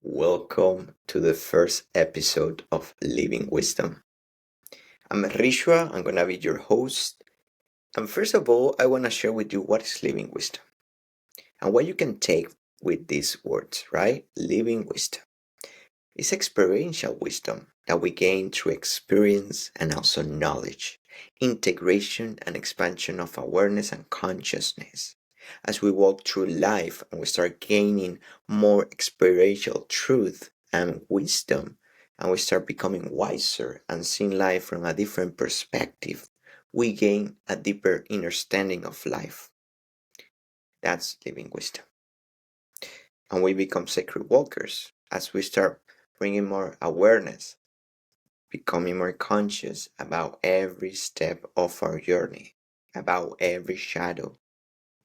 Welcome to the first episode of Living Wisdom. I'm Rishua, I'm gonna be your host. And first of all, I wanna share with you what is living wisdom and what you can take with these words, right? Living wisdom. It's experiential wisdom that we gain through experience and also knowledge, integration and expansion of awareness and consciousness. As we walk through life and we start gaining more experiential truth and wisdom, and we start becoming wiser and seeing life from a different perspective, we gain a deeper understanding of life. That's living wisdom. And we become sacred walkers as we start bringing more awareness, becoming more conscious about every step of our journey, about every shadow,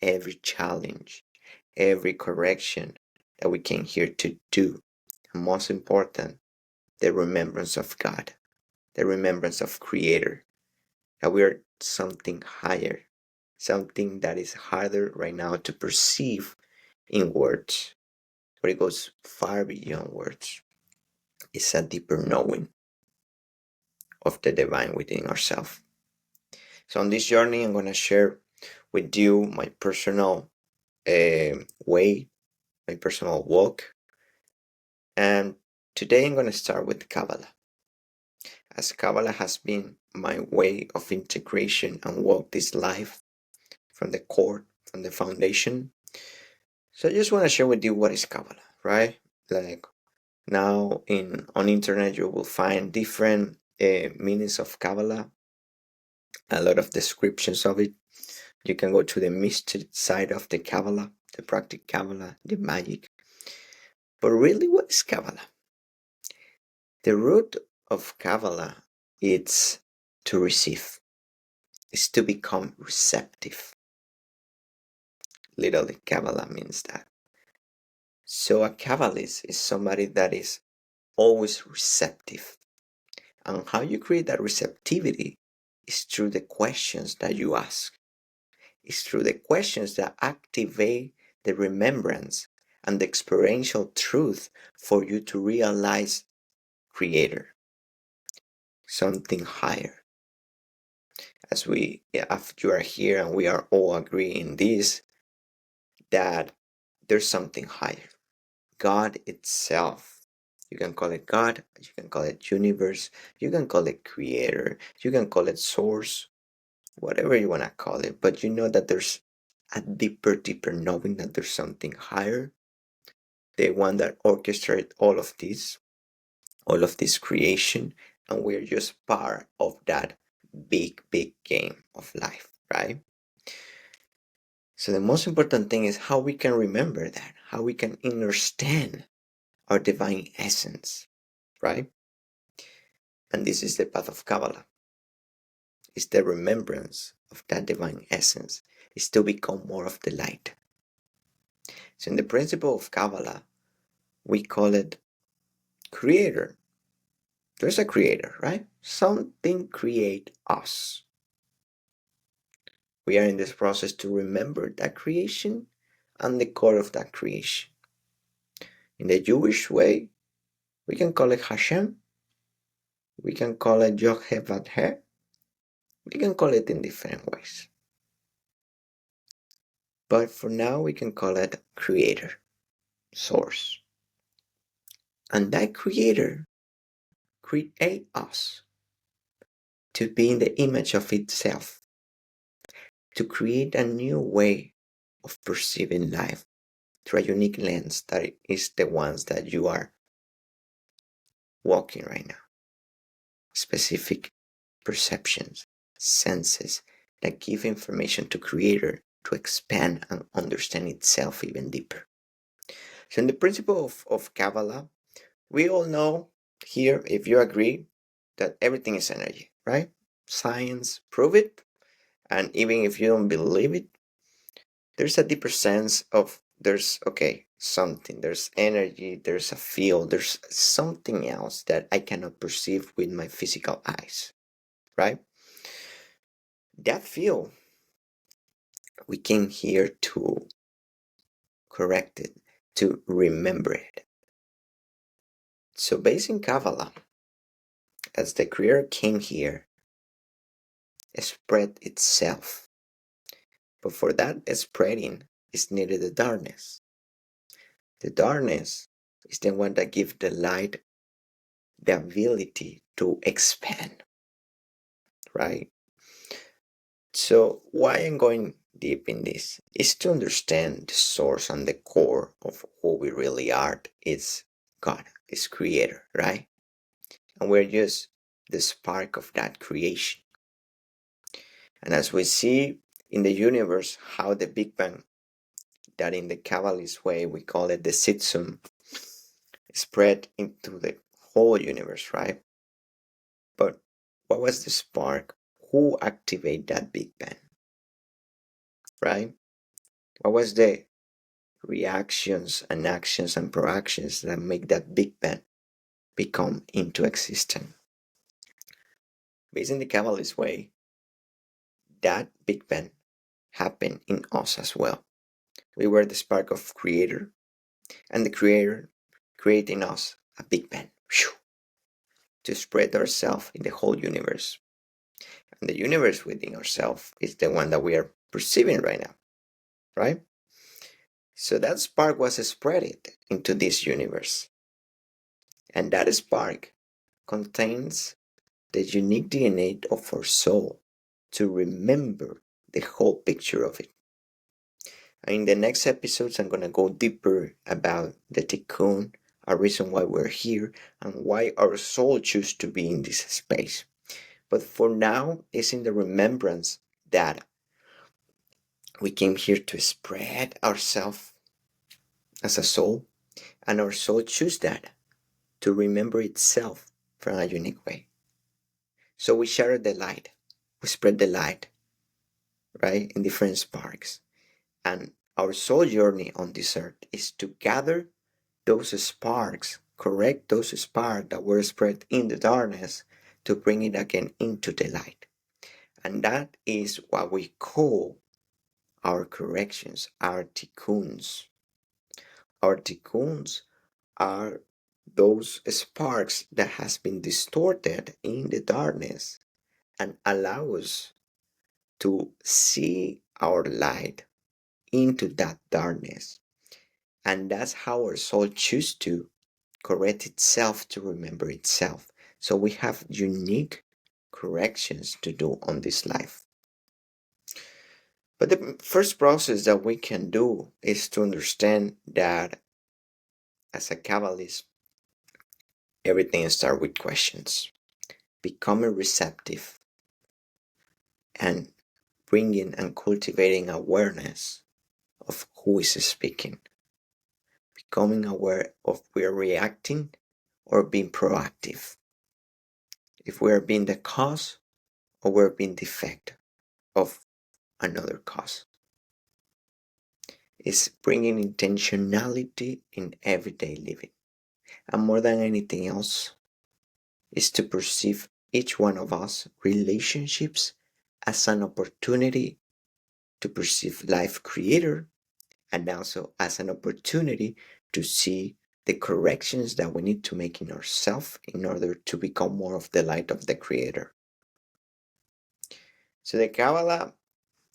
every challenge, every correction that we came here to do. And most important, the remembrance of God, the remembrance of Creator, that we are something higher, something that is harder right now to perceive in words, but it goes far beyond words. It's a deeper knowing of the divine within ourselves. So on this journey, I'm going to share with you my personal way, my personal walk. And today I'm going to start with Kabbalah, as Kabbalah has been my way of integration and walk this life from the core, from the foundation. So I just want to share with you what is Kabbalah, right? Like now on internet you will find different meanings of Kabbalah, a lot of descriptions of it. You can go to the mystic side of the Kabbalah, the practical Kabbalah, the magic. But really, what is Kabbalah? The root of Kabbalah is to receive, is to become receptive. Literally, Kabbalah means that. So a Kabbalist is somebody that is always receptive. And how you create that receptivity is through the questions that you ask. It's through the questions that activate the remembrance and the experiential truth for you to realize Creator, something higher. As after you are here and we are all agreeing this, that there's something higher. God itself. You can call it God, you can call it universe, you can call it creator, you can call it source, whatever you want to call it. But you know that there's a deeper knowing that there's something higher, the one that orchestrated all of this creation, and we're just part of that big game of life, right? So the most important thing is how we can remember that, how we can understand our divine essence, right? And this is the path of Kabbalah. It's the remembrance of that divine essence. It's to become more of the light. So in the principle of Kabbalah, we call it creator. There's a creator, right? Something create us. We are in this process to remember that creation and the core of that creation. In the Jewish way, we can call it Hashem. We can call it Yod-Heh-Vav-Heh. We can call it in different ways. But for now, we can call it creator, source. And that creator create us to be in the image of itself, to create a new way of perceiving life through a unique lens that is the ones that you are walking right now. Specific perceptions, senses that give information to creator to expand and understand itself even deeper. So in the principle of Kabbalah, we all know here, if you agree, that everything is energy, right? Science prove it. And even if you don't believe it, there's a deeper sense of there's something, there's energy, there's a field, there's something else that I cannot perceive with my physical eyes, right? That field, we came here to correct it, to remember it. So based in Kabbalah, as the Creator came here, it spread itself. But for that spreading is needed the darkness. The darkness is the one that gives the light the ability to expand, right? So why I'm going deep in this is to understand the source and the core of who we really are. It's God, it's Creator, right? And we're just the spark of that creation. And as we see in the universe, how the Big Bang, that in the Kabbalist way we call it the Sitzum, spread into the whole universe, right? But what was the spark? Who activated that Big Bang, right? What was the reactions and actions and proactions that make that Big Bang become into existence? Based in the Kabbalist way, that Big Bang happened in us as well. We were the spark of Creator, and the Creator created in us a Big Bang to spread ourselves in the whole universe. And the universe within ourselves is the one that we are perceiving right now, right? So that spark was spread into this universe. And that spark contains the unique DNA of our soul to remember the whole picture of it. And in the next episodes, I'm going to go deeper about the tikkun, a reason why we're here, and why our soul chooses to be in this space. But for now, it's in the remembrance that we came here to spread ourselves as a soul, and our soul chooses that to remember itself from a unique way. So we share the light, we spread the light, right, in different sparks. And our soul journey on this earth is to gather those sparks, correct those sparks that were spread in the darkness to bring it again into the light. And that is what we call our corrections, our tikkuns. Our tikkuns are those sparks that has been distorted in the darkness and allow us to see our light into that darkness. And that's how our soul chooses to correct itself, to remember itself. So we have unique corrections to do on this life. But the first process that we can do is to understand that as a Kabbalist, everything starts with questions. Becoming receptive and bringing and cultivating awareness of who is speaking. Becoming aware of we're reacting or being proactive. If we're being the cause or we're being the effect of another cause. It's bringing intentionality in everyday living. And more than anything else, is to perceive each one of us relationships as an opportunity to perceive life creator and also as an opportunity to see the corrections that we need to make in ourselves in order to become more of the light of the creator. So the Kabbalah,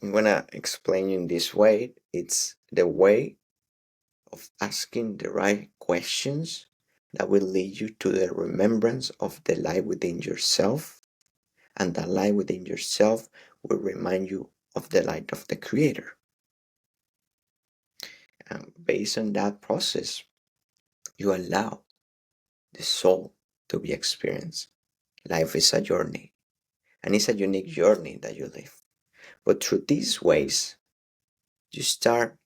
I'm gonna explain in this way. It's the way of asking the right questions that will lead you to the remembrance of the light within yourself, and that light within yourself will remind you of the light of the creator. And based on that process, you allow the soul to be experienced. Life is a journey, and it's a unique journey that you live. But through these ways, you start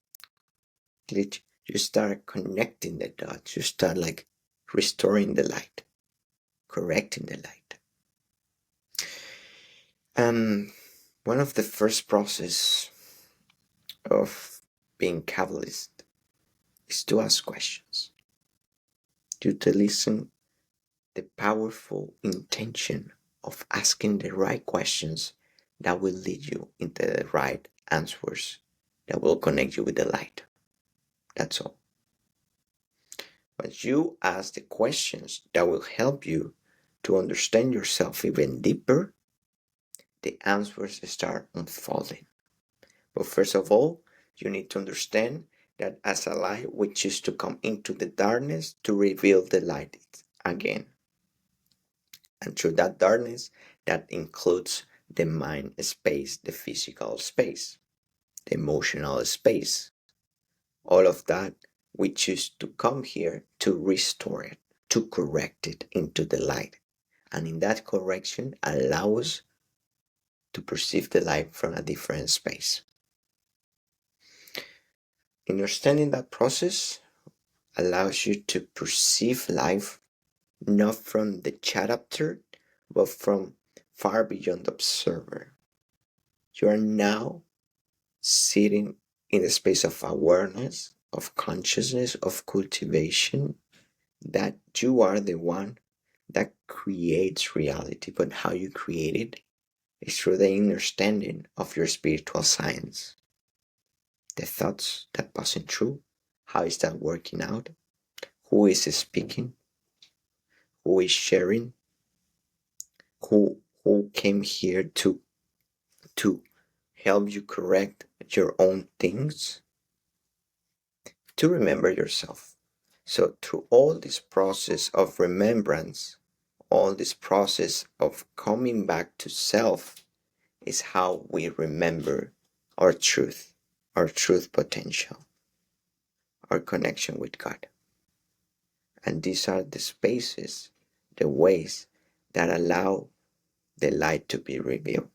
connecting the dots. You start like restoring the light, correcting the light. One of the first process of being Kabbalist is to ask questions, to listen the powerful intention of asking the right questions that will lead you into the right answers that will connect you with the light. That's all. Once you ask the questions that will help you to understand yourself even deeper, the answers start unfolding. But first of all, you need to understand that as a light, we choose to come into the darkness to reveal the light again. And through that darkness, that includes the mind space, the physical space, the emotional space. All of that, we choose to come here to restore it, to correct it into the light. And in that correction, allow us to perceive the light from a different space. Understanding that process allows you to perceive life not from the chapter, but from far beyond the observer. You are now sitting in a space of awareness, of consciousness, of cultivation, that you are the one that creates reality. But how you create it is through the understanding of your spiritual science. The thoughts that passing through, how is that working out? Who is speaking? Who is sharing? Who came here to help you correct your own things? To remember yourself. So through all this process of remembrance, all this process of coming back to self is how we remember our truth potential, our connection with God. And these are the spaces, the ways that allow the light to be revealed.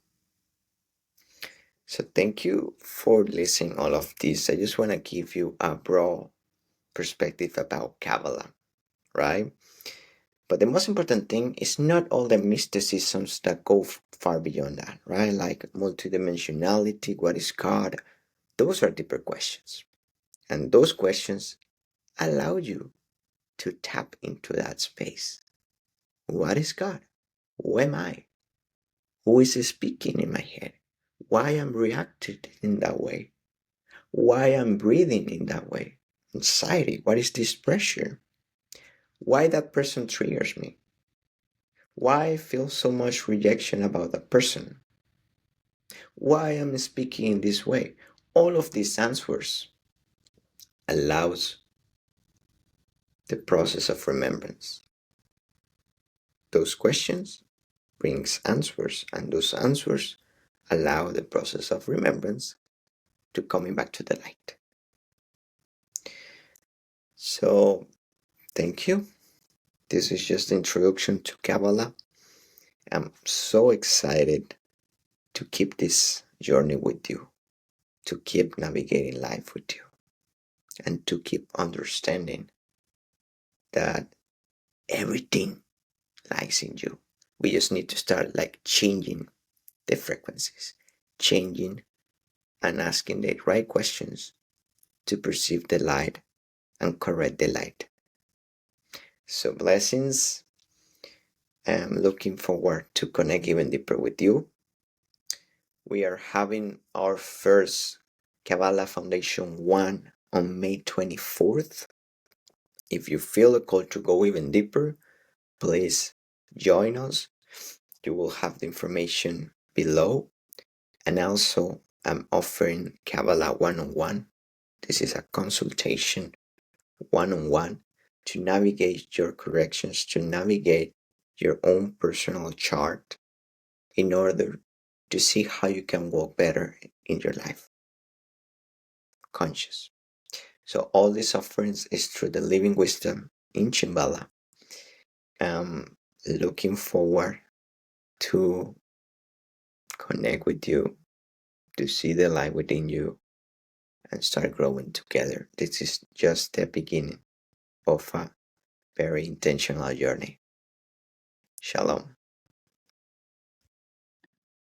So thank you for listening all of this. I just want to give you a broad perspective about Kabbalah, right? But the most important thing is not all the mysticisms that go far beyond that, right? Like multidimensionality, what is God? Those are deeper questions. And those questions allow you to tap into that space. What is God? Who am I? Who is speaking in my head? Why I'm reacting in that way? Why I'm breathing in that way? Anxiety, what is this pressure? Why that person triggers me? Why I feel so much rejection about that person? Why I'm speaking in this way? All of these answers allows the process of remembrance. Those questions brings answers, and those answers allow the process of remembrance to coming back to the light. So thank you. This is just the introduction to Kabbalah. I'm so excited to keep this journey with you, to keep navigating life with you, and to keep understanding that everything lies in you. We just need to start like changing the frequencies, changing and asking the right questions to perceive the light and correct the light. So blessings. I'm looking forward to connect even deeper with you. We are having our first Kabbalah Foundation 1 on May 24th. If you feel a call to go even deeper, please join us. You will have the information below. And also, I'm offering Kabbalah one-on-one. This is a consultation one-on-one to navigate your corrections, to navigate your own personal chart in order to see how you can walk better in your life. Conscious. So all these offerings is through the living wisdom in Chimbala. I'm looking forward to connect with you, to see the light within you, and start growing together. This is just the beginning of a very intentional journey. Shalom.